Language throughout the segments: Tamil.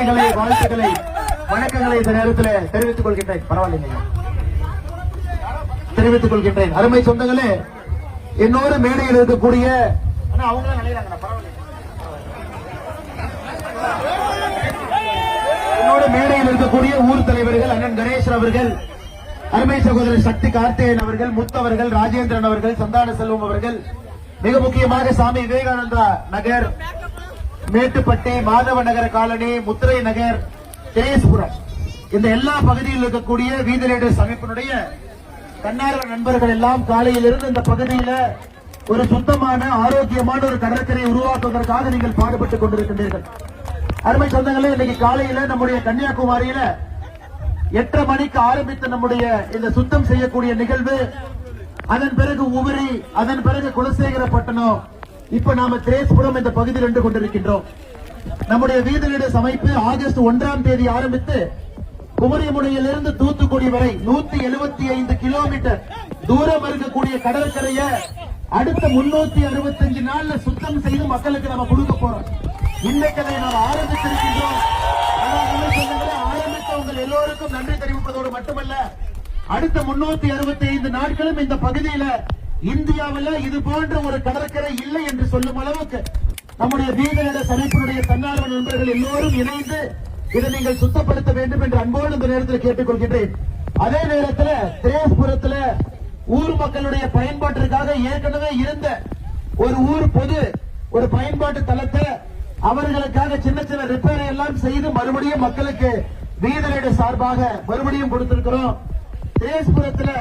நன்றிகளை, வாழ்த்துக்களை, வணக்கங்களை இந்த நேரத்தில் தெரிவித்துக் கொள்கின்றேன். பரவாயில்லைங்க, தெரிவித்துக் கொள்கின்றேன். அருமை சொந்தங்களே, என்னோடு மேடையில் இருக்கக்கூடிய என்னோடு மேடையில் இருக்கக்கூடிய ஊர் தலைவர்கள் அண்ணன் கணேசன் அவர்கள், அருமை சகோதரர் சக்தி கார்த்திகேயன் அவர்கள், முத்தவர்கள், ராஜேந்திரன் அவர்கள், சந்தான செல்வம் அவர்கள், மிக முக்கியமாக சாமி விவேகானந்தா நகர், மேட்டுப்பட்டி, மாதவ நகர காலனி, முத்திரை நகர், திரேஸ்புரம், இந்த எல்லா பகுதியில் இருக்கக்கூடிய வீதி லீடர்ஸ் அமைப்பினுடைய தன்னார்வ நண்பர்கள் எல்லாம் காலையிலிருந்து இந்த பகுதியில ஒரு சுத்தமான ஆரோக்கியமான ஒரு கடற்கரையை உருவாக்குவதற்காக நீங்கள் பாடுபட்டுக் கொண்டிருக்கின்றீர்கள். அருமை சொந்தங்களே, இன்னைக்கு காலையில நம்முடைய கன்னியாகுமரியில 8:30 மணிக்கு ஆரம்பித்த நம்முடைய இந்த சுத்தம் செய்யக்கூடிய நிகழ்வு, அதன் பிறகு உவரி, அதன் பிறகு குலசேகரப்பட்டணம், இப்ப நாம திரேஸ்புரம் இந்த பகுதியில் நின்று கொண்டிருக்கின்றோம். நம்முடைய வீதி லீடர்ஸ் அமைப்பு ஆகஸ்ட் 1ஆம் தேதி ஆரம்பித்து குமரிமுனையிலிருந்து தூத்துக்குடி வரை 175 கிலோமீட்டர் தூரம் இருக்கக்கூடிய கடற்கரையை அடுத்த 365 நாள்ல சுத்தம் செய்து மக்களுக்கு நம்ம கொடுக்க போறோம். இன்னைக்கு அதை நாம் ஆரம்பித்திருக்கின்றோம். ஆரம்பித்த உங்கள் எல்லோருக்கும் நன்றி தெரிவிப்பதோடு மட்டுமல்ல, அடுத்த 365 நாட்களும் இந்த பகுதியில இந்தியாவில் இது போன்ற ஒரு கடற்கரை இல்லை என்று சொல்லும் அளவுக்கு நம்முடைய வீதி லீடர்ஸ் அமைப்பினுடைய தன்னார்வ நண்பர்கள் எல்லோரும் இணைந்து இதை நீங்கள் சுத்தப்படுத்த வேண்டும் என்று அன்போடு இந்த நேரத்தில் கேட்டுக்கொள்கின்றேன். அதே நேரத்தில் திரேஸ்புரத்தில் ஊர் மக்களுடைய பயன்பாட்டிற்காக ஏற்கனவே இருந்த ஒரு ஊர் பொது ஒரு பயன்பாட்டு தளத்தை அவர்களுக்காக சின்ன சின்ன ரிப்பேர் எல்லாம் செய்து மறுபடியும் மக்களுக்கு வீதி லீடர்ஸ் சார்பாக மறுபடியும் கொடுத்திருக்கிறோம். திரேஸ்புரத்தில்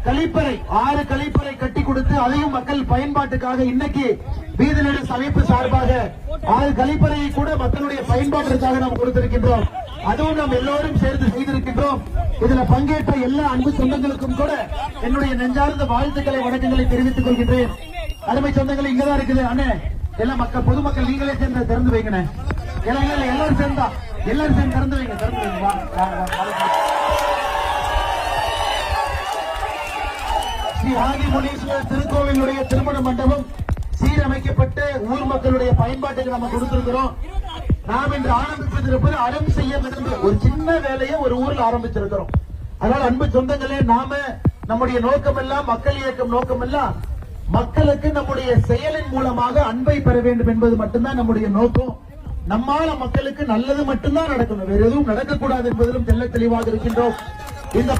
கழிப்பறை 6 கழிப்பறை கட்டி கொடுத்து அதையும் மக்கள் பயன்பாட்டுக்காக இன்னைக்கு வீதி லீடர்ஸ் அமைப்பு சார்பாக 6 கழிப்பறையை கூட மக்களுடைய பயன்பாட்டிற்காக நாம் கொடுத்திருக்கின்றோம். அதுவும் நாம் எல்லோரும் சேர்ந்து செய்திருக்கின்றோம். இதுல பங்கேற்ற எல்லா அன்பு சொந்தங்களுக்கும் கூட என்னுடைய நெஞ்சார்ந்த வாழ்த்துக்களை, வணக்கங்களை தெரிவித்துக் கொள்கின்றேன். அருமை சொந்தங்கள் இங்கதான் இருக்குது அண்ணே, எல்லா மக்கள் பொதுமக்கள் நீங்களே சேர்ந்து திறந்து வைங்க. எல்லாரும் சேர்ந்தா எல்லாரும் சேர்ந்து திறந்து வைங்க, திறந்து வைங்க. ஸ்ரீ ஆதிமுனீஸ்வரர் திருக்கோவிலுடைய திருமண மண்டபம் சீரமைக்கப்பட்டு ஊர் மக்களுடைய பயன்பாட்டுக்கு நம்ம கொடுத்திருக்கிறோம். நாம் இன்று ஆரம்பிப்பது அறம் செய்ய விரும்ப ஒரு சின்ன வேலையை ஒரு ஊரில் ஆரம்பிச்சிருக்கிறோம். அதனால் அன்பு சொந்தங்களே, நாம நம்முடைய நோக்கம் எல்லாம் மக்கள் இயக்கம் நோக்கம் எல்லாம் மக்களுக்கு நம்முடைய செயலின் மூலமாக அன்பை பெற வேண்டும் என்பது மட்டும்தான் நம்முடைய நோக்கம். நம்மால மக்களுக்கு நல்லது மட்டும்தான் நடக்கணும், வேற எதுவும் நடக்கக்கூடாது என்பதிலும் தெல்ல தெளிவாக இருக்கின்றோம். இந்த